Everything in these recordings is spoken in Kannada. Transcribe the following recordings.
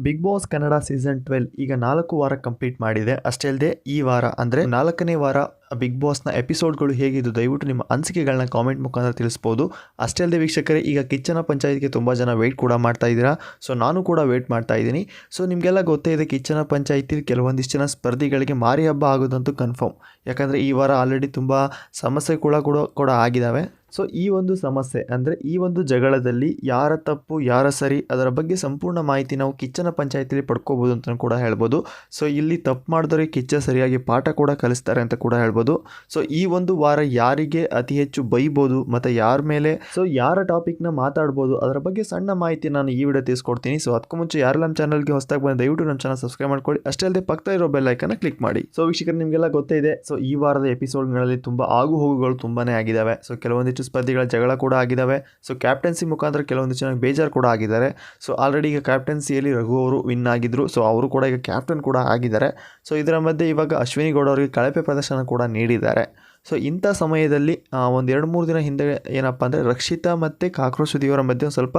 ಬಿಗ್ ಬಾಸ್ ಕನ್ನಡ ಸೀಸನ್ 12 ಈಗ 4 ವಾರ ಕಂಪ್ಲೀಟ್ ಮಾಡಿದೆ. ಅಷ್ಟೇ ಅಲ್ಲದೆ ಈ ವಾರ ಅಂದರೆ 4ನೇ ವಾರ ಬಿಗ್ ಬಾಸ್ನ ಎಪಿಸೋಡ್ಗಳು ಹೇಗಿದ್ದು ದಯವಿಟ್ಟು ನಿಮ್ಮ ಅನಿಸಿಕೆಗಳನ್ನ ಕಾಮೆಂಟ್ ಮುಖಾಂತರ ತಿಳಿಸ್ಬೋದು. ಅಷ್ಟೇ ಅಲ್ಲದೆ ವೀಕ್ಷಕರೇ, ಈಗ ಕಿಚ್ಚನ ಪಂಚಾಯತ್ಗೆ ತುಂಬ ಜನ ವೆಯ್ಟ್ ಕೂಡ ಮಾಡ್ತಾ ಇದ್ದೀರಾ. ಸೊ ನಾನು ಕೂಡ ವೆಯ್ಟ್ ಮಾಡ್ತಾ ಇದ್ದೀನಿ. ಸೊ ನಿಮಗೆಲ್ಲ ಗೊತ್ತೇ ಇದೆ, ಕಿಚ್ಚನ ಪಂಚಾಯತಿಲಿ ಕೆಲವೊಂದಿಷ್ಟು ಜನ ಸ್ಪರ್ಧಿಗಳಿಗೆ ಮಾರಿ ಹಬ್ಬ ಆಗೋದಂತೂ ಕನ್ಫರ್ಮ್. ಯಾಕಂದರೆ ಈ ವಾರ ಆಲ್ರೆಡಿ ತುಂಬ ಸಮಸ್ಯೆ ಕೂಡ ಆಗಿದ್ದಾವೆ. ಸೊ ಈ ಒಂದು ಸಮಸ್ಯೆ ಅಂದರೆ ಈ ಒಂದು ಜಗಳದಲ್ಲಿ ಯಾರ ತಪ್ಪು ಯಾರ ಸರಿ ಅದರ ಬಗ್ಗೆ ಸಂಪೂರ್ಣ ಮಾಹಿತಿ ನಾವು ಕಿಚ್ಚನ ಪಂಚಾಯತಿಲಿ ಪಡ್ಕೋಬೋದು ಅಂತ ಕೂಡ ಹೇಳ್ಬೋದು. ಸೊ ಇಲ್ಲಿ ತಪ್ಪು ಮಾಡಿದವರಿಗೆ ಕಿಚ್ಚ ಸರಿಯಾಗಿ ಪಾಠ ಕೂಡ ಕಲಿಸ್ತಾರೆ ಅಂತ ಕೂಡ ಹೇಳ್ಬೋದು. ಸೊ ಈ ಒಂದು ವಾರ ಯಾರಿಗೆ ಅತಿ ಹೆಚ್ಚು ಬೈಬೋದು ಮತ್ತು ಯಾರ ಮೇಲೆ ಯಾರ ಟಾಪಿಕ್ನ ಮಾತಾಡ್ಬೋದು ಅದರ ಬಗ್ಗೆ ಸಣ್ಣ ಮಾಹಿತಿ ನಾನು ಈ ವಿಡಿಯೋ ತಿಳಿಸ್ಕೊಡ್ತೀನಿ. ಸೊ ಅದಕ್ಕೂ ಮುಂಚೆ ಯಾರು ನಮ್ಮ ಚಾನಲ್ಗೆ ಹೊಸದಾಗಿ ಬಂದು ದಯವಿಟ್ಟು ನಮ್ಮ ಚಾನಲ್ ಸಬ್ಸ್ಕ್ರೈಬ್ ಮಾಡ್ಕೊಳ್ಳಿ. ಅಷ್ಟೇ ಅಲ್ಲದೆ ಪಕ್ಕದ ಇರೋ ಬೆಲ್ ಐಕನ್ನ ಕ್ಲಿಕ್ ಮಾಡಿ. ಸೊ ವೀಕ್ಷಕರು, ನಿಮಗೆಲ್ಲ ಗೊತ್ತೇ ಇದೆ, ಸೊ ಈ ವಾರದ ಎಪಿಸೋಡ್ಗಳಲ್ಲಿ ತುಂಬ ಆಗು ಹೋಗುಗಳು ತುಂಬಾ ಆಗಿದ್ದಾವೆ. ಸೊ ಕೆಲವೊಂದಿಷ್ಟು ಸ್ಪರ್ಧಿಗಳ ಜಗಳ ಕೂಡ ಆಗಿದ್ದಾವೆ. ಸೊ ಕ್ಯಾಪ್ಟನ್ಸಿ ಮುಖಾಂತರ ಕೆಲವೊಂದಿಷ್ಟು ಚೆನ್ನಾಗಿ ಬೇಜಾರು ಕೂಡ ಆಗಿದ್ದಾರೆ. ಸೊ ಆಲ್ರೆಡಿ ಈಗ ಕ್ಯಾಪ್ಟನ್ಸಿಯಲ್ಲಿ ರಘು ಅವರು ವಿನ್ ಆಗಿದ್ರು. ಸೊ ಅವರು ಕೂಡ ಈಗ ಕ್ಯಾಪ್ಟನ್ ಕೂಡ ಆಗಿದ್ದಾರೆ. ಸೊ ಇದರ ಮಧ್ಯೆ ಇವಾಗ ಅಶ್ವಿನಿ ಗೌಡ ಅವರಿಗೆ ಕಳಪೆ ಪ್ರದರ್ಶನ ಕೂಡ ನೀಡಿದ್ದಾರೆ. ಸೊ ಇಂಥ ಸಮಯದಲ್ಲಿ ಒಂದು 2-3 ದಿನ ಹಿಂದೆ ಏನಪ್ಪ ಅಂದರೆ ರಕ್ಷಿತಾ ಮತ್ತು ಕಾಕ್ರೋಚ್ ಸುದಿಯವರ ಮಧ್ಯೆ ಒಂದು ಸ್ವಲ್ಪ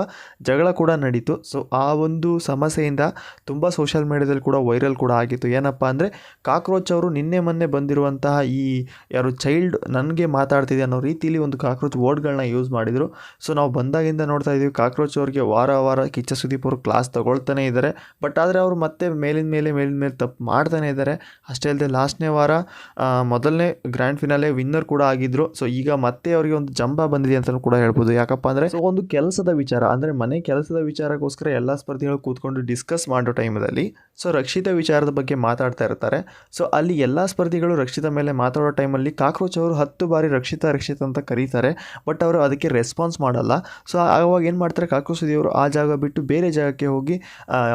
ಜಗಳ ಕೂಡ ನಡೀತು. ಸೊ ಆ ಒಂದು ಸಮಸ್ಯೆಯಿಂದ ತುಂಬ ಸೋಷಿಯಲ್ ಮೀಡಿಯಾದಲ್ಲಿ ಕೂಡ ವೈರಲ್ ಕೂಡ ಆಗಿತ್ತು. ಏನಪ್ಪ ಅಂದರೆ ಕಾಕ್ರೋಚ್ ಅವರು ನಿನ್ನೆ ಮೊನ್ನೆ ಬಂದಿರುವಂತಹ ಈ ಯಾರು ಚೈಲ್ಡ್ ನನಗೆ ಮಾತಾಡ್ತಿದೆ ಅನ್ನೋ ರೀತಿಯಲ್ಲಿ ಒಂದು ಕಾಕ್ರೋಚ್ ವರ್ಡ್ಗಳನ್ನ ಯೂಸ್ ಮಾಡಿದರು. ಸೊ ನಾವು ಬಂದಾಗಿಂದ ನೋಡ್ತಾ ಇದ್ದೀವಿ, ಕಾಕ್ರೋಚ್ ಅವರಿಗೆ ವಾರ ಕಿಚ್ಚ ಸುದೀಪ್ ಅವರು ಕ್ಲಾಸ್ ತಗೊಳ್ತಾನೆ ಇದ್ದಾರೆ. ಬಟ್ ಆದರೆ ಅವರು ಮತ್ತೆ ಮೇಲಿನ ಮೇಲೆ ತಪ್ಪು ಮಾಡ್ತಾನೆ ಇದ್ದಾರೆ. ಅಷ್ಟೇ ಅಲ್ಲದೆ ಲಾಸ್ಟ್ನೇ ವಾರ ಮೊದಲನೇ ಗ್ರ್ಯಾಂಡ್ ಫಿನಾಲೆ ವಿನ್ನರ್ ಕೂಡ ಆಗಿದ್ರು. ಸೊ ಈಗ ಮತ್ತೆ ಅವರಿಗೆ ಒಂದು ಜಂಬ ಬಂದಿದೆ ಅಂತ ಕೂಡ ಹೇಳ್ಬೋದು. ಯಾಕಪ್ಪ ಅಂದರೆ ಒಂದು ಕೆಲಸದ ವಿಚಾರ ಅಂದರೆ ಮನೆ ಕೆಲಸದ ವಿಚಾರಕ್ಕೋಸ್ಕರ ಎಲ್ಲ ಸ್ಪರ್ಧಿಗಳು ಕೂತ್ಕೊಂಡು ಡಿಸ್ಕಸ್ ಮಾಡೋ ಟೈಮಲ್ಲಿ ಸೊ ರಕ್ಷಿತಾ ವಿಚಾರದ ಬಗ್ಗೆ ಮಾತಾಡ್ತಾ ಇರ್ತಾರೆ. ಸೊ ಅಲ್ಲಿ ಎಲ್ಲ ಸ್ಪರ್ಧಿಗಳು ರಕ್ಷಿತಾ ಮೇಲೆ ಮಾತಾಡೋ ಟೈಮಲ್ಲಿ ಕಾಕ್ರೋಚ್ ಅವರು 10 ಬಾರಿ ರಕ್ಷಿತಾ ಅಂತ ಕರೀತಾರೆ. ಬಟ್ ಅವರು ಅದಕ್ಕೆ ರೆಸ್ಪಾನ್ಸ್ ಮಾಡಲ್ಲ. ಸೊ ಆವಾಗ ಏನು ಮಾಡ್ತಾರೆ, ಕಾಕ್ರೋಚ್ ಸುದಿಯವರು ಆ ಜಾಗ ಬಿಟ್ಟು ಬೇರೆ ಜಾಗಕ್ಕೆ ಹೋಗಿ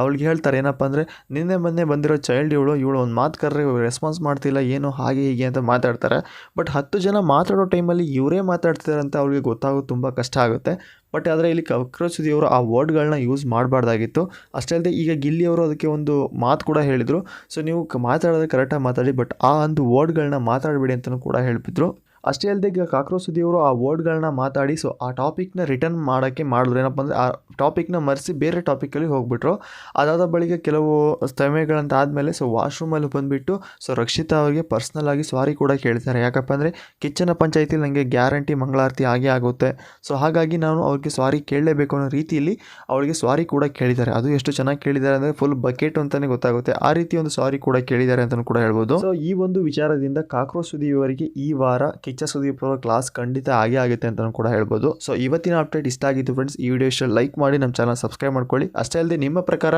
ಅವಳಿಗೆ ಹೇಳ್ತಾರೆ, ಏನಪ್ಪ ಅಂದರೆ ನಿನ್ನೆ ಮೊನ್ನೆ ಬಂದಿರೋ ಚೈಲ್ಡ್ ಇವಳು ಒಂದು ಮಾತು ಕರ್ರೆ ರೆಸ್ಪಾನ್ಸ್ ಮಾಡ್ತಿಲ್ಲ, ಏನು ಹಾಗೆ ಹೀಗೆ ಅಂತ ಮಾತಾಡ್ತಾರೆ. ಬಟ್ 10 ಜನ ಮಾತಾಡೋ ಟೈಮಲ್ಲಿ ಇವರೇ ಮಾತಾಡ್ತಿದ್ದಾರೆ ಅಂತ ಅವಳಿಗೆ ಗೊತ್ತಾಗೋದು ತುಂಬ ಕಷ್ಟ ಆಗುತ್ತೆ. ಬಟ್ ಆದರೆ ಇಲ್ಲಿ ಕಾಕ್ರೋಚ್ ಸುದಿಯವರು ಆ ವರ್ಡ್ಗಳನ್ನ ಯೂಸ್ ಮಾಡಬಾರ್ದಾಗಿತ್ತು. ಅಷ್ಟೇ ಅಲ್ಲದೆ ಈಗ ಗಿಲ್ಲಿಯವರು ಅದಕ್ಕೆ ಒಂದು ಮಾತು ಕೂಡ ಹೇಳಿದರು. ಸೊ ನೀವು ಮಾತಾಡೋದೇ ಕರೆಕ್ಟಾಗಿ ಮಾತಾಡಿ, ಬಟ್ ಆ ಒಂದು ವರ್ಡ್ಗಳನ್ನ ಮಾತಾಡಬೇಡಿ ಅಂತಲೂ ಕೂಡ ಹೇಳಿದ್ರು. ಅಷ್ಟೇ ಅಲ್ಲದೆ ಈಗ ಕಾಕ್ರೋಚ್ ಸುದಿಯವರು ಆ ವರ್ಡ್ಗಳನ್ನ ಮಾತಾಡಿ ಸೊ ಆ ಟಾಪಿಕ್ನ ರಿಟರ್ನ್ ಮಾಡಿದ್ರು. ಏನಪ್ಪ ಅಂದರೆ ಆ ಟಾಪಿಕ್ನ ಮರೆಸಿ ಬೇರೆ ಟಾಪಿಕಲ್ಲಿ ಹೋಗ್ಬಿಟ್ರು. ಅದಾದ ಬಳಿಕ ಕೆಲವು ಸಮಯಗಳಂತ ಆದಮೇಲೆ ಸೊ ವಾಶ್ರೂಮಲ್ಲಿ ಬಂದುಬಿಟ್ಟು ಸೊ ರಕ್ಷಿತಾ ಅವರಿಗೆ ಪರ್ಸ್ನಲ್ ಆಗಿ ಸಾರಿ ಕೂಡ ಕೇಳ್ತಾರೆ. ಯಾಕಪ್ಪ ಅಂದರೆ ಕಿಚ್ಚನ ಪಂಚಾಯತಿಲಿ ನನಗೆ ಗ್ಯಾರಂಟಿ ಮಂಗಳಾರತಿ ಆಗೇ ಆಗುತ್ತೆ. ಸೊ ಹಾಗಾಗಿ ನಾನು ಅವ್ರಿಗೆ ಸಾರಿ ಕೇಳಲೇಬೇಕು ಅನ್ನೋ ರೀತಿಯಲ್ಲಿ ಅವಳಿಗೆ ಸಾರಿ ಕೂಡ ಕೇಳಿದ್ದಾರೆ. ಅದು ಎಷ್ಟು ಚೆನ್ನಾಗಿ ಕೇಳಿದ್ದಾರೆ ಅಂದರೆ ಫುಲ್ ಬಕೆಟ್ ಅಂತಲೇ ಗೊತ್ತಾಗುತ್ತೆ. ಆ ರೀತಿ ಒಂದು ಸಾರಿ ಕೂಡ ಕೇಳಿದ್ದಾರೆ ಅಂತಲೂ ಕೂಡ ಹೇಳ್ಬೋದು. ಸೊ ಈ ಒಂದು ವಿಚಾರದಿಂದ ಕಾಕ್ರೋಚ್ ಸುದಿಯವರಿಗೆ ಈ ವಾರ ಕಿಚ್ಚ ಸುದೀಪ್ ಅವರ ಕ್ಲಾಸ್ ಖಂಡಿತ ಆಗುತ್ತೆ ಅಂತ ಕೂಡ ಹೇಳ್ಬೋದು. ಸೊ ಇವತ್ತಿನ ಅಪ್ಡೇಟ್ ಇಷ್ಟ ಆಗಿತ್ತು ಫ್ರೆಂಡ್ಸ್. ಈ ವಿಡಿಯೋ ಇಷ್ಟ ಲೈಕ್ ಮಾಡಿ ನಮ್ಮ ಚಾನಲ್ ಸಬ್ಸ್ಕ್ರೈಬ್ ಮಾಡ್ಕೊಳ್ಳಿ. ಅಷ್ಟೇ ಅಲ್ಲದೆ ನಿಮ್ಮ ಪ್ರಕಾರ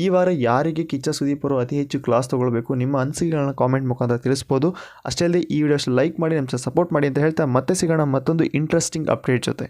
ಈ ವಾರ ಯಾರಿಗೆ ಕಿಚ್ಚ ಸುದೀಪ್ ಅವರು ಅತಿ ಹೆಚ್ಚು ಕ್ಲಾಸ್ ತಗೊಳ್ಬೇಕು, ನಿಮ್ಮ ಅನಿಸಿಕೆಗಳನ್ನ ಕಾಮೆಂಟ್ ಮುಖಾಂತರ ತಿಳಿಸ್ಬೋದು. ಅಷ್ಟೇ ಅಲ್ಲದೆ ಈ ವಿಡಿಯೋ ಲೈಕ್ ಮಾಡಿ ನಮ್ಮ ಚಾನಲ್ ಸಪೋರ್ಟ್ ಮಾಡಿ ಅಂತ ಹೇಳ್ತಾ ಮತ್ತೆ ಸಿಗೋಣ ಮತ್ತೊಂದು ಇಂಟ್ರೆಸ್ಟಿಂಗ್ ಅಪ್ಡೇಟ್ ಜೊತೆ.